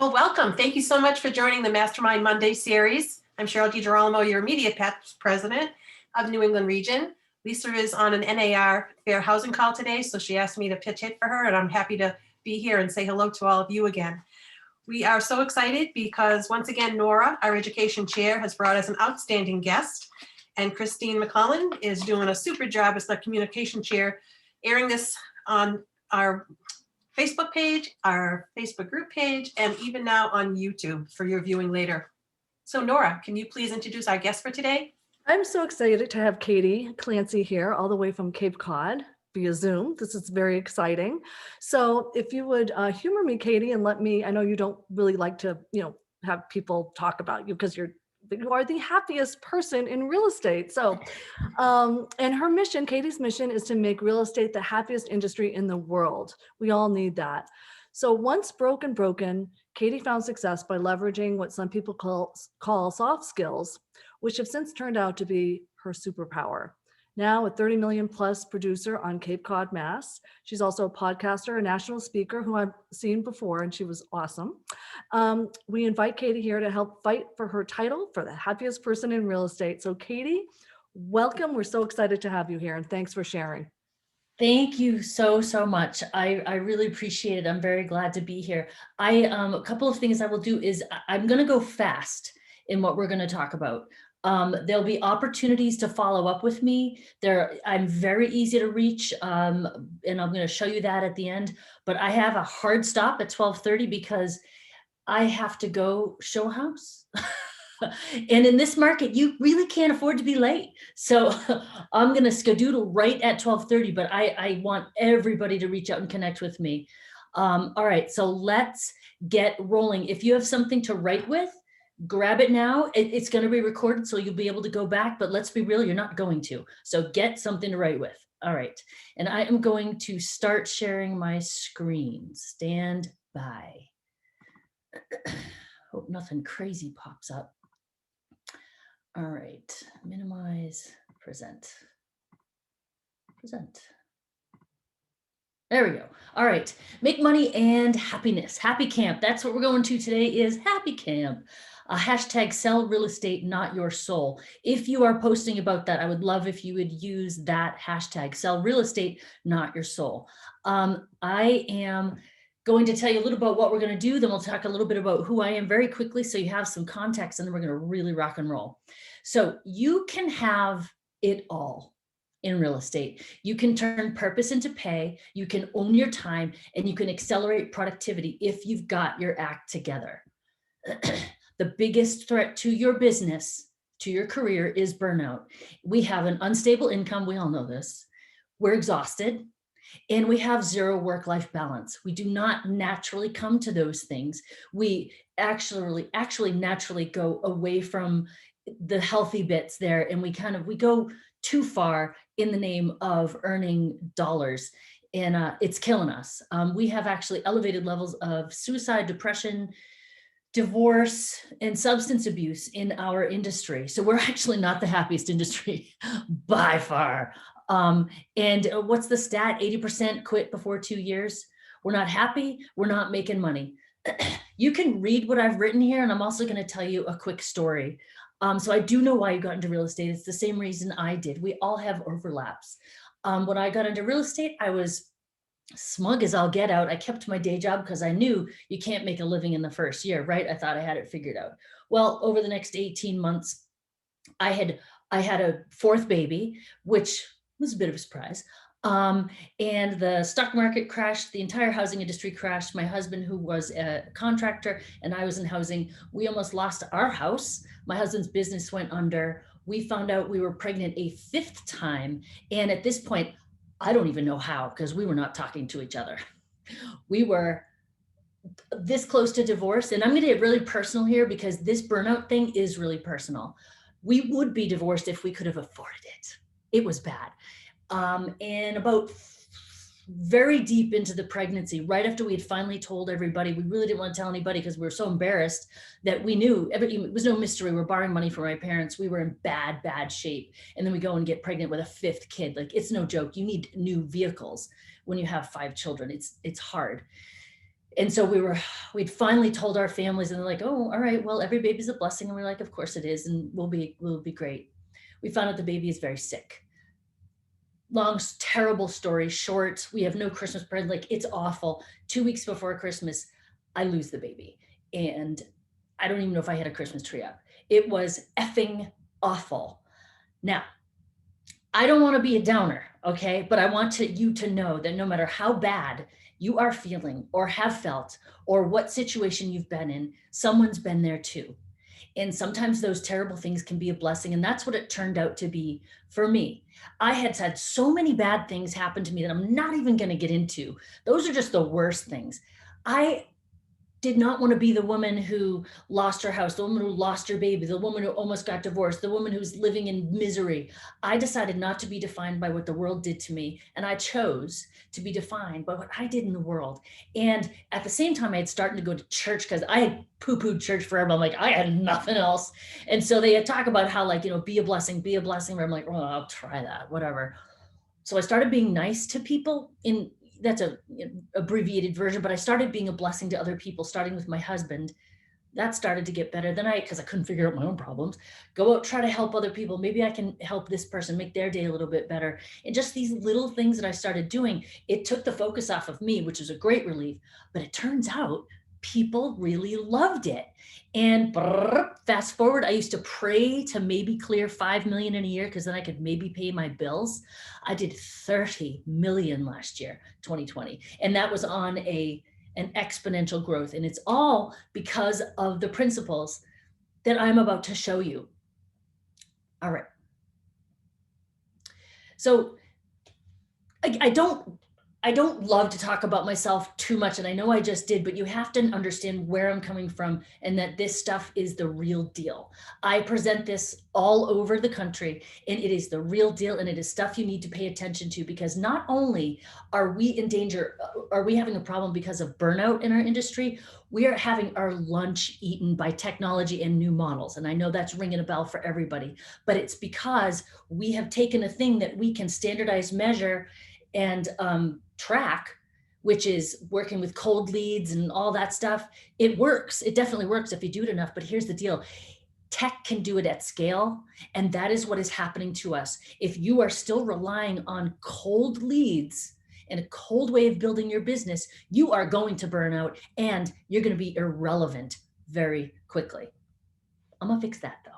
Well, welcome. Thank you so much for joining the Mastermind Monday series. I'm Cheryl DiGirolamo, your immediate past president of New England region. Lisa is on an NAR fair housing call today, so she asked me to pitch hit for her, and I'm happy to be here and say hello to all of you again. We are so excited because once again, Nora, our education chair, has brought us an outstanding guest, and Christine McClellan is doing a super job as the communication chair, airing this on our Facebook page, our Facebook group page, and even now on YouTube for your viewing later. So Nora, can you please introduce our guest for today? I'm so excited to have Katie Clancy here all the way from Cape Cod via Zoom. This is very exciting. So if you would humor me, Katie, and let me, I know you don't really like to, have people talk about you because you are the happiest person in real estate. So, and her mission, Katie's mission, is to make real estate the happiest industry in the world. We all need that. So once broken, Katie found success by leveraging what some people call soft skills, which have since turned out to be her superpower. Now a 30 million plus producer on Cape Cod, Mass. She's also a podcaster, a national speaker who I've seen before, and she was awesome. We invite Katie here to help fight for her title for the happiest person in real estate. So Katie, welcome. We're so excited to have you here, and thanks for sharing. Thank you so much. I really appreciate it. I'm very glad to be here. A couple of things I will do is I'm going to go fast in what we're going to talk about. There'll be opportunities to follow up with me. I'm very easy to reach, and I'm going to show you that at the end. But I have a hard stop at 12:30 because I have to go show a house. And in this market, you really can't afford to be late. So I'm going to skedoodle right at 12:30, but I want everybody to reach out and connect with me. All right, so let's get rolling. If you have something to write with, grab it now. It's going to be recorded, so you'll be able to go back, but let's be real, you're not going to. So get something to write with. All right, and I am going to start sharing my screen. Stand by. Hope nothing crazy pops up. All right, minimize, present. There we go. All right, make money and happiness. Happy Camp. That's what we're going to today is Happy Camp. Hashtag sell real estate, not your soul. If you are posting about that, I would love if you would use that hashtag, sell real estate, not your soul. I am going to tell you a little about what we're going to do. Then we'll talk a little bit about who I am very quickly so you have some context, and then we're going to really rock and roll. So you can have it all in real estate. You can turn purpose into pay, you can own your time, and you can accelerate productivity if you've got your act together. The biggest threat to your business, to your career, is burnout. We have an unstable income. We all know this. We're exhausted. And we have zero work-life balance. We do not naturally come to those things. We actually naturally go away from the healthy bits there, and we go too far in the name of earning dollars, and it's killing us. We have actually elevated levels of suicide, depression, divorce, and substance abuse in our industry. So we're actually not the happiest industry by far. And what's the stat? 80% quit before 2 years. We're not happy. We're not making money. You can read what I've written here, and I'm also going to tell you a quick story. So I do know why you got into real estate. It's the same reason I did. We all have overlaps. When I got into real estate, I was smug as all get out. I kept my day job because I knew you can't make a living in the first year, right? I thought I had it figured out. Well, over the next 18 months, I had a fourth baby, which was a bit of a surprise. And the stock market crashed. The entire housing industry crashed. My husband, who was a contractor, and I was in housing, we almost lost our house. My husband's business went under. We found out we were pregnant a fifth time. And at this point, I don't even know how, because we were not talking to each other. We were this close to divorce. And I'm going to get really personal here because this burnout thing is really personal. We would be divorced if we could have afforded it. It was bad. And about very deep into the pregnancy, right after we had finally told everybody, we really didn't want to tell anybody because we were so embarrassed that we knew it was no mystery. We're borrowing money from my parents. We were in bad shape. And then we go and get pregnant with a fifth kid. Like, it's no joke. You need new vehicles when you have 5 children. It's hard. And so we'd finally told our families, and they're like, oh, all right, well, every baby's a blessing. And we're like, of course it is. And we'll be great. We found out the baby is very sick. Long, terrible story short. We have no Christmas present. Like, it's awful. 2 weeks before Christmas, I lose the baby. And I don't even know if I had a Christmas tree up. It was effing awful. Now, I don't want to be a downer, okay? But I want you to know that no matter how bad you are feeling or have felt, or what situation you've been in, someone's been there too. And sometimes those terrible things can be a blessing. And that's what it turned out to be for me. I had so many bad things happen to me that I'm not even going to get into. Those are just the worst things. I did not want to be the woman who lost her house, the woman who lost her baby, the woman who almost got divorced, the woman who's living in misery. I decided not to be defined by what the world did to me. And I chose to be defined by what I did in the world. And at the same time, I had started to go to church because I had poo-pooed church forever. I'm like, I had nothing else. And so they had talk about how, like, be a blessing, be a blessing. Where I'm like, oh, I'll try that, whatever. So I started being nice to people. That's a abbreviated version, but I started being a blessing to other people, starting with my husband. That started to get better. Then because I couldn't figure out my own problems, go out, try to help other people. Maybe I can help this person make their day a little bit better. And just these little things that I started doing, it took the focus off of me, which was a great relief. But it turns out people really loved it. And fast forward, I used to pray to maybe clear 5 million in a year, because then I could maybe pay my bills. I did 30 million last year, 2020. And that was on an exponential growth. And it's all because of the principles that I'm about to show you. All right. So I don't love to talk about myself too much, and I know I just did, but you have to understand where I'm coming from and that this stuff is the real deal. I present this all over the country, and it is the real deal, and it is stuff you need to pay attention to, because not only are we in danger, are we having a problem because of burnout in our industry, we are having our lunch eaten by technology and new models. And I know that's ringing a bell for everybody, but it's because we have taken a thing that we can standardize, measure, and track, which is working with cold leads and all that stuff. It works. It definitely works if you do it enough. But here's the deal. Tech can do it at scale. And that is what is happening to us. If you are still relying on cold leads and a cold way of building your business, you are going to burn out, and you're going to be irrelevant very quickly. I'm going to fix that though.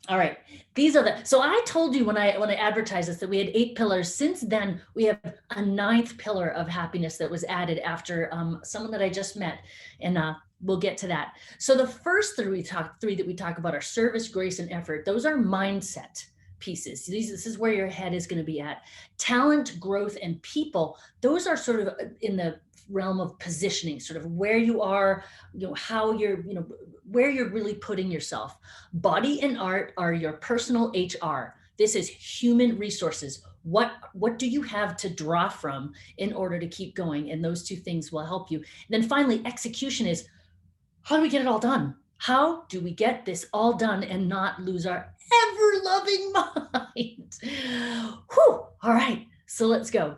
All right, these are so I told you when I advertised this that we had 8 pillars. Since then, we have a 9th pillar of happiness that was added after someone that I just met, and we'll get to that. So the first three that we talk about are service, grace, and effort. Those are mindset pieces. This is where your head is going to be at. Talent, growth, and people. Those are sort of in the realm of positioning, sort of where you are, how you're, where you're really putting yourself. Body and art are your personal HR. This is human resources. What do you have to draw from in order to keep going? And those two things will help you. And then finally, execution is, how do we get it all done? How do we get this all done and not lose our ever-loving mind? Whew. All right, so let's go.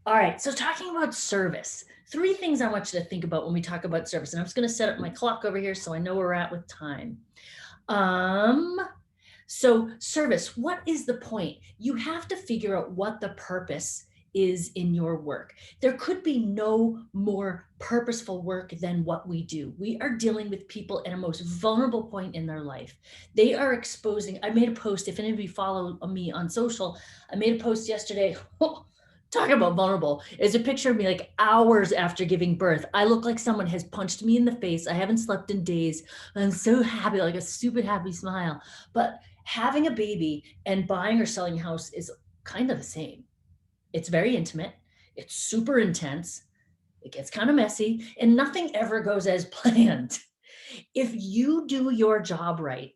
All right, so talking about service, 3 things I want you to think about when we talk about service. And I'm just going to set up my clock over here so I know where we're at with time. So service, what is the point? You have to figure out what the purpose is in your work. There could be no more purposeful work than what we do. We are dealing with people at a most vulnerable point in their life. They are exposing, I made a post, if any of you follow me on social, I made a post yesterday. Talking about vulnerable, is a picture of me like hours after giving birth. I look like someone has punched me in the face. I haven't slept in days. I'm so happy, like a stupid happy smile. But having a baby and buying or selling a house is kind of the same. It's very intimate. It's super intense. It gets kind of messy, and nothing ever goes as planned. If you do your job right,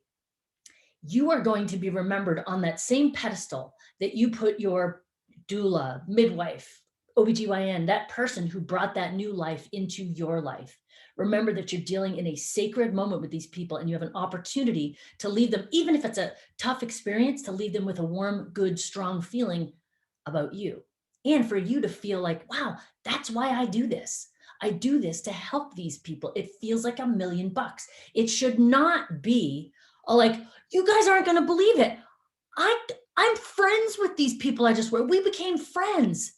you are going to be remembered on that same pedestal that you put your doula, midwife, OBGYN, that person who brought that new life into your life. Remember that you're dealing in a sacred moment with these people, and you have an opportunity to leave them, even if it's a tough experience, to leave them with a warm, good, strong feeling about you. And for you to feel like, wow, that's why I do this. I do this to help these people. It feels like $1 million. It should not be like, you guys aren't going to believe it. I'm friends with these people I just worked. We became friends.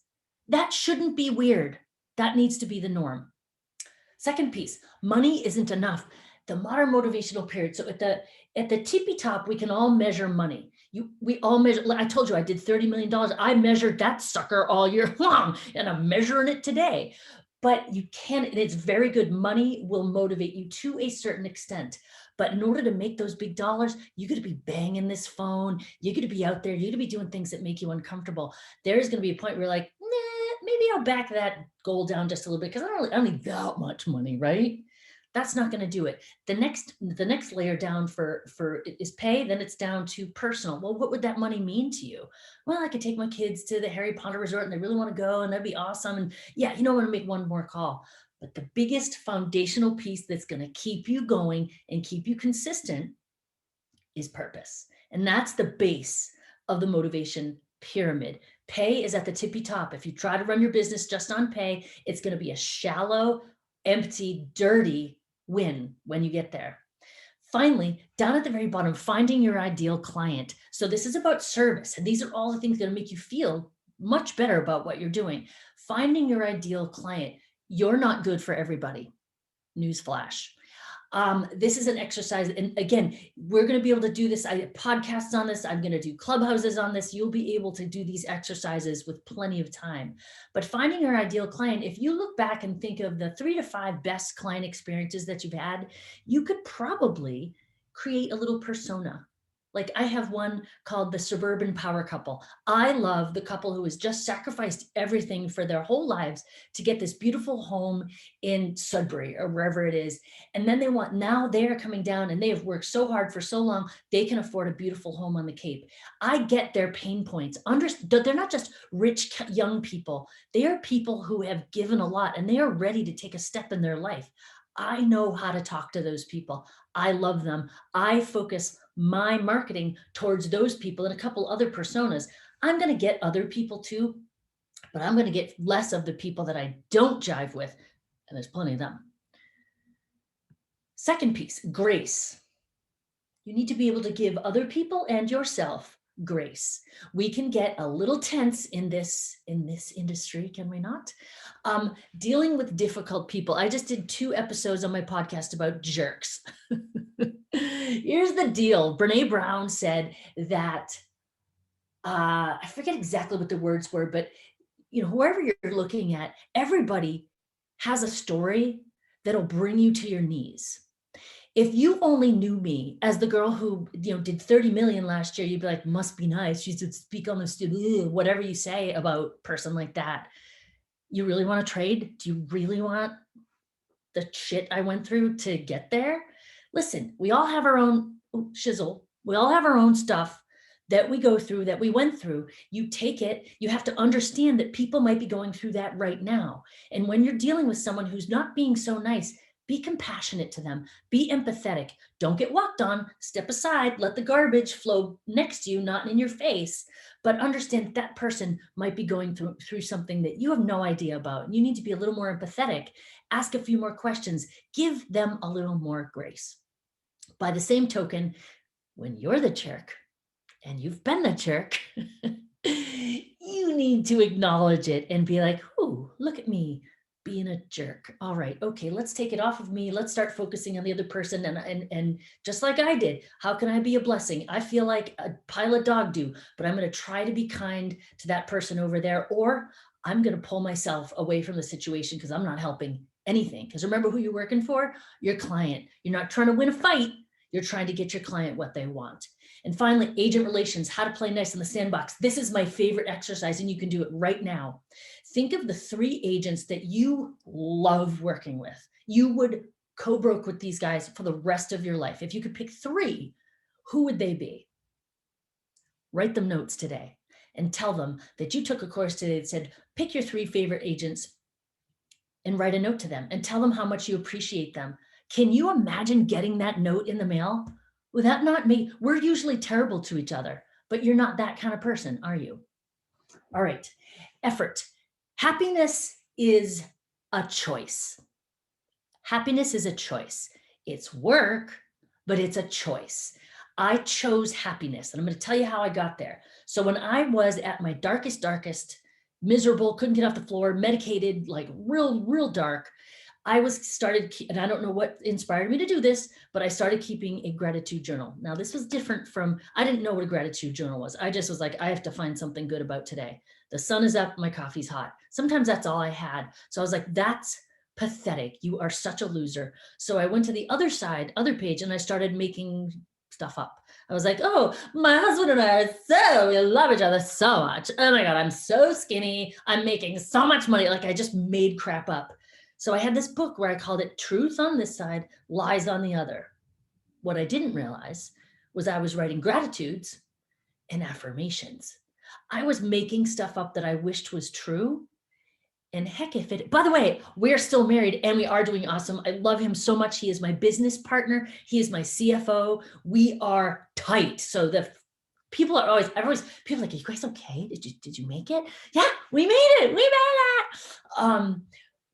That shouldn't be weird. That needs to be the norm. Second piece, money isn't enough. The modern motivational period. So at the tippy top, we can all measure money. We all measure. I told you I did $30 million. I measured that sucker all year long, and I'm measuring it today. But you can, and it's very good. Money will motivate you to a certain extent. But in order to make those big dollars, you got to be banging this phone. You got to be out there. You got to be doing things that make you uncomfortable. There's going to be a point where you're like, nah, maybe I'll back that goal down just a little bit because I don't need that much money, right? That's not going to do it. The next layer down for is pay. Then it's down to personal. Well, what would that money mean to you? Well, I could take my kids to the Harry Potter resort and they really want to go and that'd be awesome. And yeah, I'm going to make one more call. But the biggest foundational piece that's going to keep you going and keep you consistent is purpose. And that's the base of the motivation pyramid. Pay is at the tippy top. If you try to run your business just on pay, it's going to be a shallow, empty, dirty win when you get there. Finally, down at the very bottom, finding your ideal client. So this is about service. And these are all the things that are going to make you feel much better about what you're doing. Finding your ideal client. You're not good for everybody. Newsflash. This is an exercise. And again, we're going to be able to do this. I have podcasts on this. I'm going to do clubhouses on this. You'll be able to do these exercises with plenty of time. But finding your ideal client, if you look back and think of the 3 to 5 best client experiences that you've had, you could probably create a little persona. Like I have one called the Suburban Power Couple. I love the couple who has just sacrificed everything for their whole lives to get this beautiful home in Sudbury or wherever it is. And then now they are coming down and they have worked so hard for so long, they can afford a beautiful home on the Cape. I get their pain points. They're not just rich young people. They are people who have given a lot and they are ready to take a step in their life. I know how to talk to those people. I love them. I focus my marketing towards those people and a couple other personas. I'm going to get other people too, but I'm going to get less of the people that I don't jive with. And there's plenty of them. Second piece, grace. You need to be able to give other people and yourself grace. We can get a little tense in this industry, can we not? Dealing with difficult people. I just did 2 episodes on my podcast about jerks. Here's the deal. Brene Brown said that, I forget exactly what the words were, but whoever you're looking at, everybody has a story that'll bring you to your knees. If you only knew me as the girl who, did 30 million last year, you'd be like, must be nice. She should speak on this, whatever you say about a person like that. You really want to trade? Do you really want the shit I went through to get there? Listen, we all have our own shizzle. We all have our own stuff that we go through, that we went through. You take it, you have to understand that people might be going through that right now. And when you're dealing with someone who's not being so nice, be compassionate to them, be empathetic. Don't get walked on, step aside, let the garbage flow next to you, not in your face, but understand that person might be going through something that you have no idea about. You need to be a little more empathetic, ask a few more questions, give them a little more grace. By the same token, when you're the jerk, and you've been the jerk, you need to acknowledge it and be like, "Ooh, look at me being a jerk. All right, okay, let's take it off of me. Let's start focusing on the other person." And just like I did, how can I be a blessing? I feel like a pile of dog do, but I'm going to try to be kind to that person over there, or I'm going to pull myself away from the situation because I'm not helping anything. Because remember who you're working for? Your client. You're not trying to win a fight. You're trying to get your client what they want. And finally, agent relations, how to play nice in the sandbox. This is my favorite exercise, and you can do it right now. Think of the 3 agents that you love working with. You would co-broke with these guys for the rest of your life. If you could pick 3, who would they be? Write them notes today and tell them that you took a course today that said, pick your 3 favorite agents and write a note to them and tell them how much you appreciate them. Can you imagine getting that note in the mail? Would that not make, we're usually terrible to each other, but you're not that kind of person, are you? All right, effort. Happiness is a choice. Happiness is a choice. It's work, but it's a choice. I chose happiness, and I'm going to tell you how I got there. So when I was at my darkest, miserable, couldn't get off the floor, medicated, like real dark, and I don't know what inspired me to do this, but I started keeping a gratitude journal. Now, this was different from, I didn't know what a gratitude journal was. I just was like, I have to find something good about today. The sun is up, my coffee's hot. Sometimes that's all I had. So I was like, that's pathetic. You are such a loser. So I went to the other side, other page, and I started making stuff up. I was like, oh, my husband and I we love each other so much. Oh my God, I'm so skinny. I'm making so much money. Like I just made crap up. So I had this book where I called it Truth on this side, Lies on the other. What I didn't realize was I was writing gratitudes and affirmations. I was making stuff up that I wished was true. And heck, by the way, we're still married and we are doing awesome. I love him so much. He is my business partner. He is my CFO. We are tight. So people are people are like, are you guys okay? Did you make it? Yeah, we made it. We made it.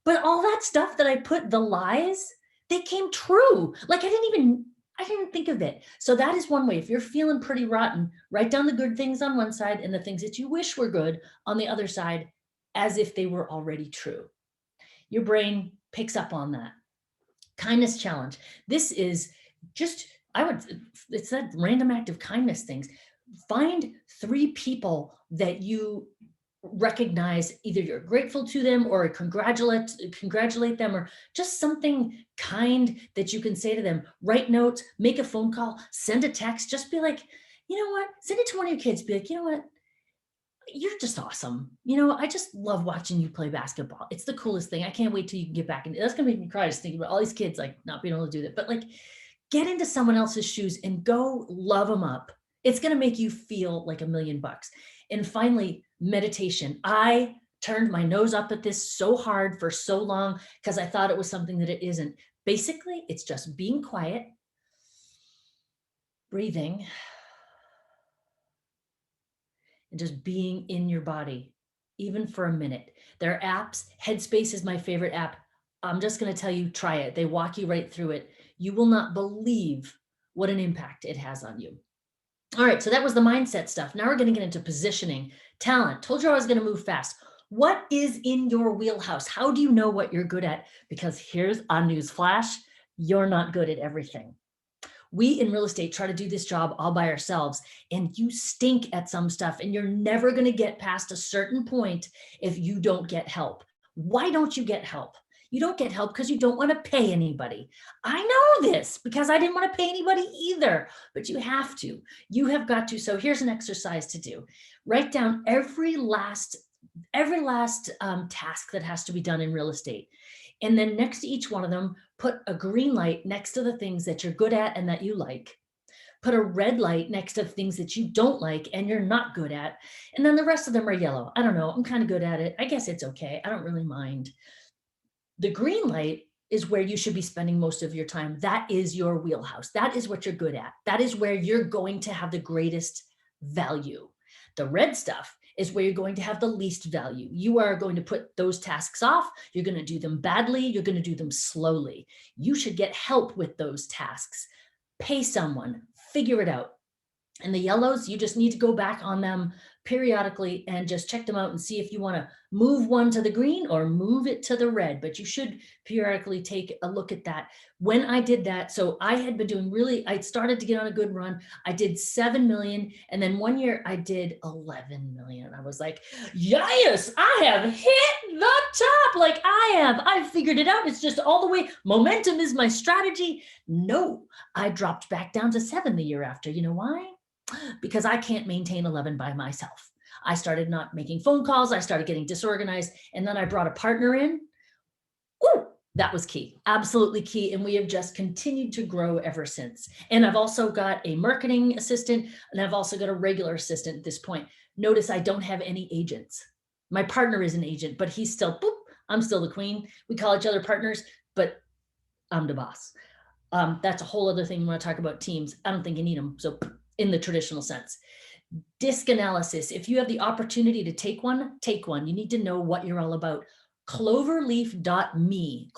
But all that stuff that I put, the lies, they came true. Like I didn't even think of it. So that is one way. If you're feeling pretty rotten, write down the good things on one side and the things that you wish were good on the other side, as if they were already true. Your brain picks up on that. Kindness challenge. This is just, it's that random act of kindness things. Find 3 people that you recognize, either you're grateful to them or congratulate them, or just something kind that you can say to them. Write notes, make a phone call, send a text, just be like, you know what, send it to one of your kids, be like, you know what, you're just awesome. You know, I just love watching you play basketball. It's the coolest thing. I can't wait till you can get back. And that's going to make me cry just thinking about all these kids, like not being able to do that, but like get into someone else's shoes and go love them up. It's going to make you feel like $1 million. And finally, meditation. I turned my nose up at this so hard for so long because I thought it was something that it isn't. Basically, it's just being quiet, breathing, and just being in your body, even for a minute. There are apps. Headspace is my favorite app. I'm just going to tell you, try it. They walk you right through it. You will not believe what an impact it has on you. All right, so that was the mindset stuff. Now we're going to get into positioning, talent. Told you I was going to move fast. What is in your wheelhouse? How do you know what you're good at? Because here's a news flash. You're not good at everything. We in real estate try to do this job all by ourselves, and you stink at some stuff, and you're never going to get past a certain point if you don't get help. Why don't you get help? You don't get help because you don't want to pay anybody. I know this because I didn't want to pay anybody either, but you have to. You have got to. So here's an exercise to do. Write down every last task that has to be done in real estate. And then next to each one of them, put a green light next to the things that you're good at and that you like. Put a red light next to things that you don't like and you're not good at. And then the rest of them are yellow. I don't know. I'm kind of good at it. I guess it's okay. I don't really mind. The green light is where you should be spending most of your time. That is your wheelhouse. That is what you're good at. That is where you're going to have the greatest value. The red stuff is where you're going to have the least value. You are going to put those tasks off. You're going to do them badly. You're going to do them slowly. You should get help with those tasks. Pay someone, figure it out. And the yellows, you just need to go back on them periodically and just check them out and see if you want to move one to the green or move it to the red. But you should periodically take a look at that. When I did that, so I had been doing I started to get on a good run. I did 7 million. And then one year I did 11 million. I was like, yes, I have hit the top. Like I've figured it out. It's just all the way. Momentum is my strategy. No, I dropped back down to 7 the year after. You know why? Because I can't maintain 11 by myself. I started not making phone calls. I started getting disorganized. And then I brought a partner in. Ooh, that was key. Absolutely key. And we have just continued to grow ever since. And I've also got a marketing assistant, and I've also got a regular assistant at this point. Notice I don't have any agents. My partner is an agent, but he's still, I'm still the queen. We call each other partners, but I'm the boss. That's a whole other thing. We want to talk about teams. I don't think you need them. So in the traditional sense. Disc analysis. If you have the opportunity to take one, take one. You need to know what you're all about. cloverleaf.me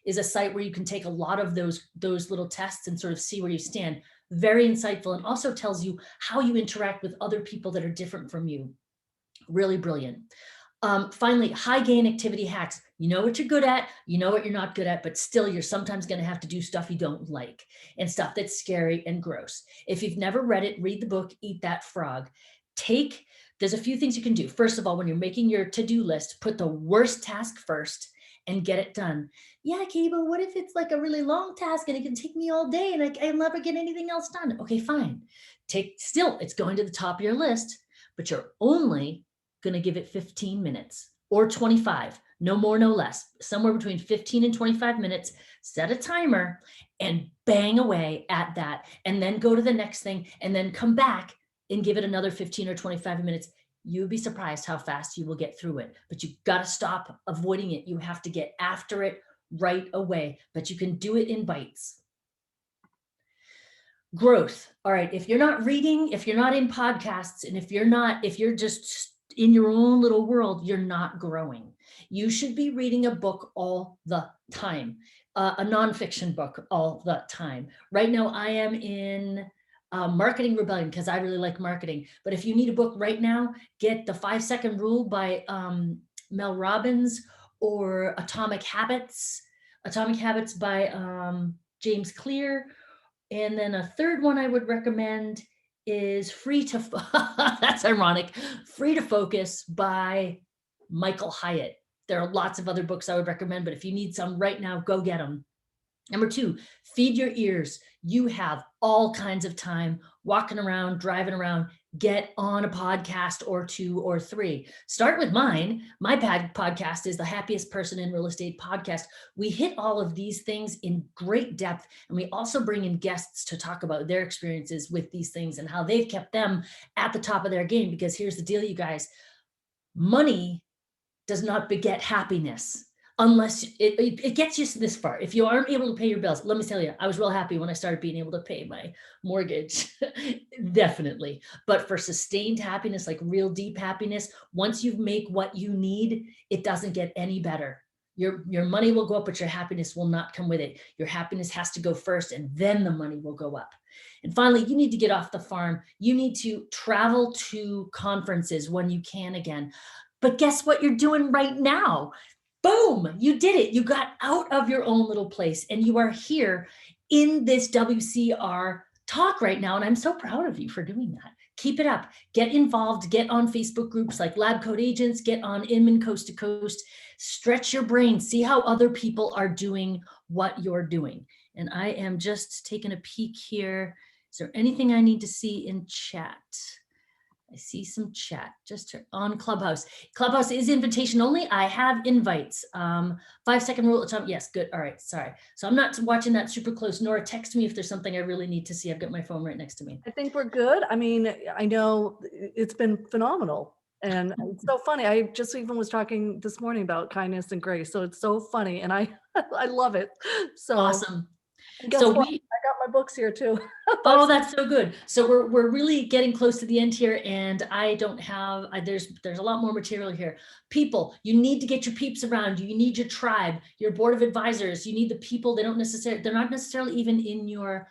is a site where you can take a lot of those little tests and sort of see where you stand. Very insightful, and also tells you how you interact with other people that are different from you. Really brilliant. Finally, high gain activity hacks. You know what you're good at, you know what you're not good at, but still you're sometimes going to have to do stuff you don't like and stuff that's scary and gross. If you've never read it, read the book, Eat That Frog. There's a few things you can do. First of all, when you're making your to-do list, put the worst task first and get it done. Yeah, Katie, but what if it's like a really long task and it can take me all day and I'll never get anything else done? Okay, fine. It's going to the top of your list, but you're only going to give it 15 minutes or 25, no more, no less, somewhere between 15 and 25 minutes. Set a timer and bang away at that, and then go to the next thing, and then come back and give it another 15 or 25 minutes. You'd be surprised how fast you will get through it, but you've got to stop avoiding it. You have to get after it right away, but you can do it in bites. Growth. All right. If you're not reading, if you're not in podcasts, and if you're just in your own little world, you're not growing. You should be reading a book all the time, a nonfiction book all the time. Right now, I am in Marketing Rebellion because I really like marketing. But if you need a book right now, get The 5-Second Rule by Mel Robbins, or Atomic Habits by James Clear. And then a third one I would recommend is that's ironic, Free to Focus by Michael Hyatt. There are lots of other books I would recommend, but if you need some right now, go get them. Number 2, feed your ears. You have all kinds of time walking around, driving around. Get on a podcast or 2 or 3. Start with mine. My podcast is the Happiest Person in Real Estate podcast. We hit all of these things in great depth, and we also bring in guests to talk about their experiences with these things and how they've kept them at the top of their game. Because here's the deal, you guys. Money does not beget happiness. Unless it gets you this far. If you aren't able to pay your bills, let me tell you, I was real happy when I started being able to pay my mortgage, definitely. But for sustained happiness, like real deep happiness, once you make what you need, it doesn't get any better. Your money will go up, but your happiness will not come with it. Your happiness has to go first, and then the money will go up. And finally, you need to get off the farm. You need to travel to conferences when you can again. But guess what you're doing right now? Boom, you did it. You got out of your own little place, and you are here in this WCR talk right now. And I'm so proud of you for doing that. Keep it up. Get involved. Get on Facebook groups like Lab Coat Agents. Get on Inman Coast to Coast. Stretch your brain. See how other people are doing what you're doing. And I am just taking a peek here. Is there anything I need to see in chat? I see some chat just on Clubhouse. Clubhouse is invitation only. I have invites. 5-second rule at the top. Yes, good. All right. Sorry. So I'm not watching that super close. Nora, text me if there's something I really need to see. I've got my phone right next to me. I think we're good. I mean, I know it's been phenomenal. And it's so funny. I just even was talking this morning about kindness and grace. So it's so funny. And I love it. So awesome. So I got my books here too. Oh, that's so good. So we're really getting close to the end here, and I don't have, there's a lot more material here. People, you need to get your peeps around you. You need your tribe, your board of advisors. You need the people. They're not necessarily even in your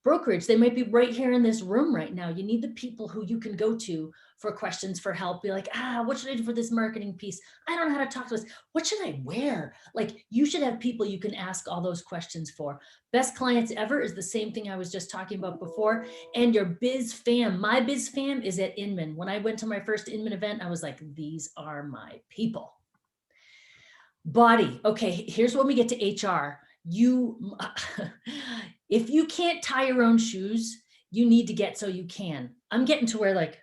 brokerage. They might be right here in this room right now. You need the people who you can go to for questions, for help. Be like, what should I do for this marketing piece? I don't know how to talk to this. What should I wear? Like, you should have people you can ask all those questions for. Best clients ever is the same thing I was just talking about before. And your biz fam, my biz fam is at Inman. When I went to my first Inman event, I was like, these are my people. Body. Okay, here's when we get to HR. If you can't tie your own shoes, you need to get so you can. I'm getting to where like,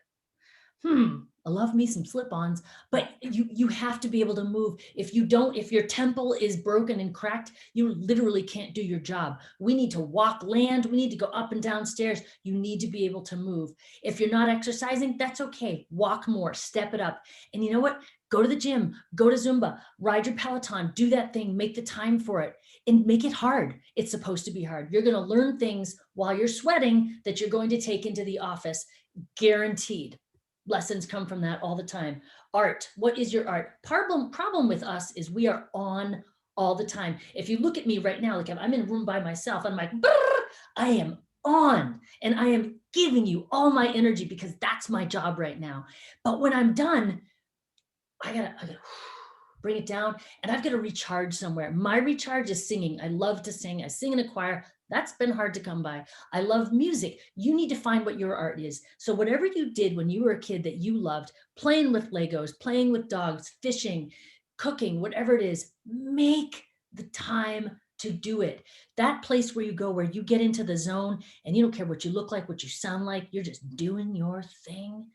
I love me some slip-ons, but you have to be able to move. If your temple is broken and cracked, you literally can't do your job. We need to walk land. We need to go up and down stairs. You need to be able to move. If you're not exercising, that's okay. Walk more, step it up. And you know what? Go to the gym, go to Zumba, ride your Peloton, do that thing, make the time for it, and make it hard. It's supposed to be hard. You're going to learn things while you're sweating that you're going to take into the office, guaranteed. lessons come from that all the time. Art, what is your art? Problem with us is we are on all the time. If you look at me right now, like I'm in a room by myself, I'm like, I am on and I am giving you all my energy because that's my job right now. But when I'm done, I gotta bring it down and I've got to recharge somewhere. My recharge is singing. I love to sing. I sing in a choir. That's been hard to come by. I love music. You need to find what your art is. So whatever you did when you were a kid that you loved, playing with Legos, playing with dogs, fishing, cooking, whatever it is, make the time to do it. That place where you go, where you get into the zone and you don't care what you look like, what you sound like, you're just doing your thing.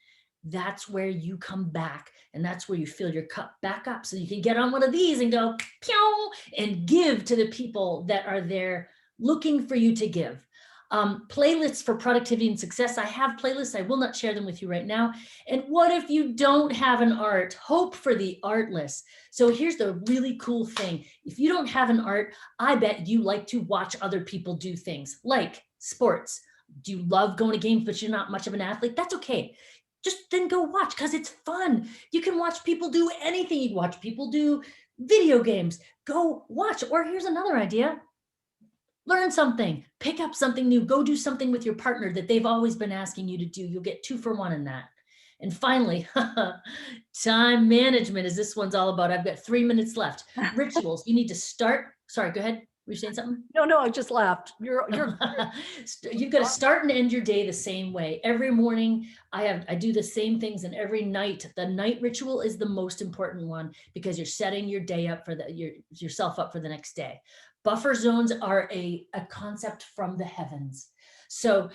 That's where you come back and that's where you fill your cup back up so you can get on one of these and go pew and give to the people that are there looking for you to give. Playlists for productivity and success. I have playlists. I will not share them with you right now. And what if you don't have an art? Hope for the artless. So here's the really cool thing. If you don't have an art, I bet you like to watch other people do things like sports. Do you love going to games, but you're not much of an athlete? That's okay. Just then go watch because it's fun. You can watch people do anything. You can watch people do video games. Go watch. Or here's another idea. Learn something, pick up something new, go do something with your partner that they've always been asking you to do. You'll get 2 for 1 in that. And finally, time management is this one's all about. I've got 3 minutes left. Rituals, you need to start. Sorry, go ahead. Were you saying something? No, I just laughed. You're You've got to start and end your day the same way. Every morning I do the same things, and every night, the night ritual is the most important one because you're setting your day up for yourself up for the next day. Buffer zones are a concept from the heavens. So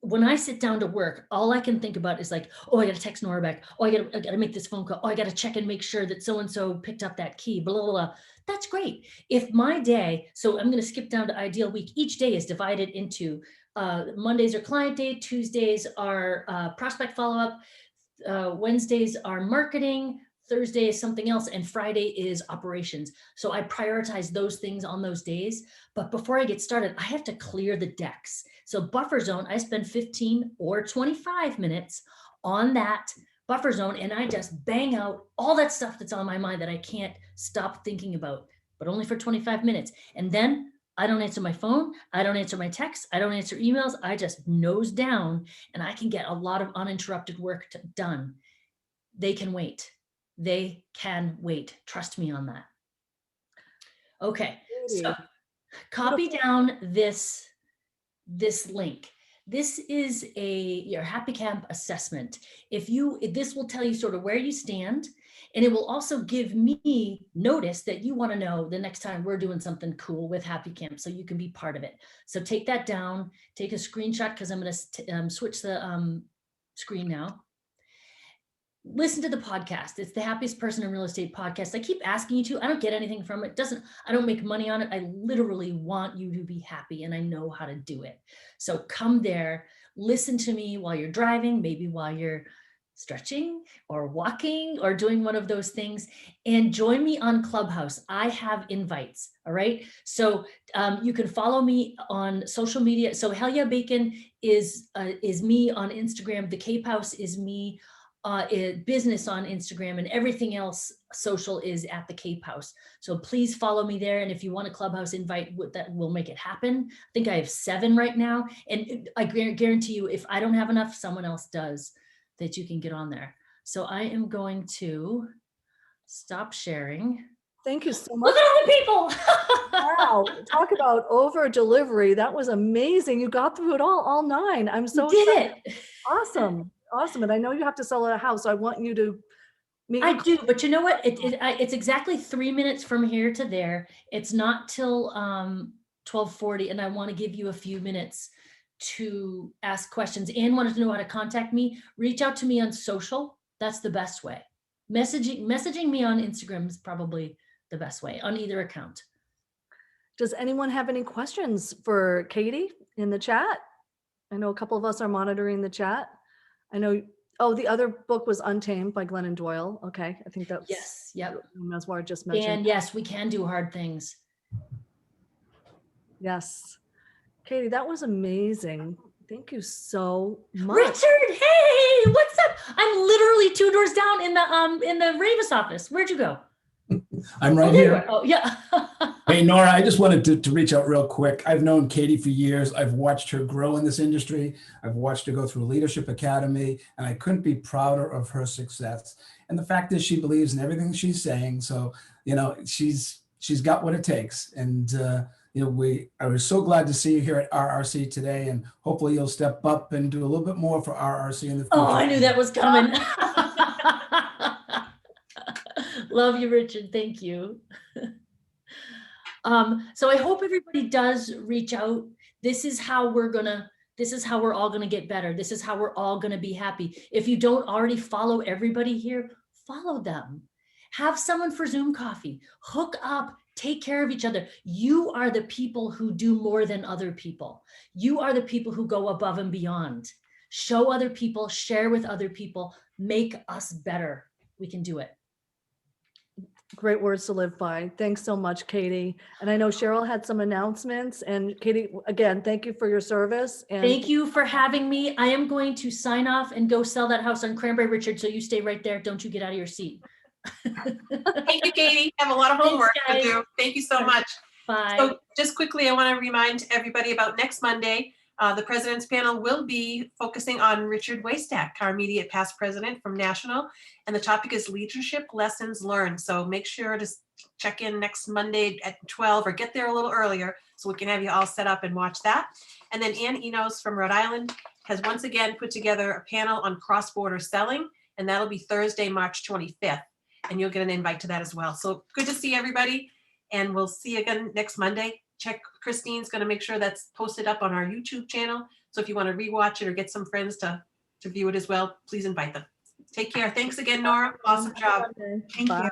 when I sit down to work, all I can think about is like, oh, I got to text Nora back. Oh, I got to make this phone call. Oh, I got to check and make sure that so-and-so picked up that key, blah, blah, blah. That's great. If my day, so I'm going to skip down to ideal week. Each day is divided into Mondays are client day, Tuesdays are prospect follow-up, Wednesdays are marketing, Thursday is something else, and Friday is operations. So I prioritize those things on those days. But before I get started, I have to clear the decks. So buffer zone, I spend 15 or 25 minutes on that buffer zone, and I just bang out all that stuff that's on my mind that I can't stop thinking about, but only for 25 minutes. And then I don't answer my phone. I don't answer my texts. I don't answer emails. I just nose down, and I can get a lot of uninterrupted work done. They can wait. They can wait. Trust me on that. Okay, so copy down this link. This is your Happy Camp assessment. This will tell you sort of where you stand, and it will also give me notice that you want to know the next time we're doing something cool with Happy Camp, so you can be part of it. So take that down, take a screenshot because I'm going to switch the screen now. Listen to the podcast. It's the Happiest Person in Real Estate podcast. I keep asking you to. I don't get anything from it. I don't make money on it. I literally want you to be happy, and I know how to do it. So come there, listen to me while you're driving, maybe while you're stretching or walking or doing one of those things, and join me on Clubhouse. I have invites. All right. So you can follow me on social media. So Hell Yeah Bacon is me on Instagram. The Cape House is me. Business on Instagram, and everything else social is at the Cape House. So please follow me there. And if you want a Clubhouse invite, that will make it happen. I think I have 7 right now. And I guarantee you, if I don't have enough, someone else does, that you can get on there. So I am going to stop sharing. Thank you so much. Look at all the people. Wow. Talk about over delivery. That was amazing. You got through it all 9. I'm so excited. Did it. Awesome. And I know you have to sell a house. So I want you to meet. I do, but you know what? It's exactly 3 minutes from here to there. It's not till 12:40, and I want to give you a few minutes to ask questions. Anne wanted to know how to contact me. Reach out to me on social. That's the best way. Messaging me on Instagram is probably the best way on either account. Does anyone have any questions for Katie in the chat? I know a couple of us are monitoring the chat. I know, the other book was Untamed by Glennon Doyle. Okay, I think that's yes, yep. Meswar just mentioned. And yes, we can do hard things. Yes. Katie, that was amazing. Thank you so much. Richard, hey, what's up, I'm literally 2 doors down in the Ravis office. Where'd you go? I'm right Oh, there you here. are. Oh, yeah. Hey, Nora, I just wanted to reach out real quick. I've known Katie for years. I've watched her grow in this industry. I've watched her go through Leadership Academy, and I couldn't be prouder of her success. And the fact is she believes in everything she's saying. So, you know, she's got what it takes. And, you know, I was so glad to see you here at RRC today, and hopefully you'll step up and do a little bit more for RRC in the future. Oh, I knew that was coming. Love you, Richard. Thank you. So I hope everybody does reach out. This is how we're all gonna get better. This is how we're all gonna be happy. If you don't already follow everybody here, follow them. Have someone for Zoom coffee. Hook up, take care of each other. You are the people who do more than other people. You are the people who go above and beyond. Show other people, share with other people, make us better. We can do it. Great words to live by. Thanks so much, Katie. And I know Cheryl had some announcements, and Katie, again, thank you for your service. And Thank you for having me. I am going to sign off and go sell that house on Cranberry, Richard. So you stay right there. Don't you get out of your seat. Thank you, Katie. Have a lot of Thanks, homework to guys. do. Thank you so much. Bye. So just quickly, I want to remind everybody about next Monday. The president's panel will be focusing on Richard Waystack, our immediate past president from National, and the topic is leadership lessons learned. So make sure to check in next Monday at 12 or get there a little earlier so we can have you all set up and watch that. And then Ann Enos from Rhode Island has once again put together a panel on cross-border selling, and that'll be Thursday, March 25th. And you'll get an invite to that as well. So good to see everybody, and we'll see you again next Monday. Christine's going to make sure that's posted up on our YouTube channel. So if you want to rewatch it or get some friends to view it as well, please invite them. Take care. Thanks again, Nora. Awesome job. Bye.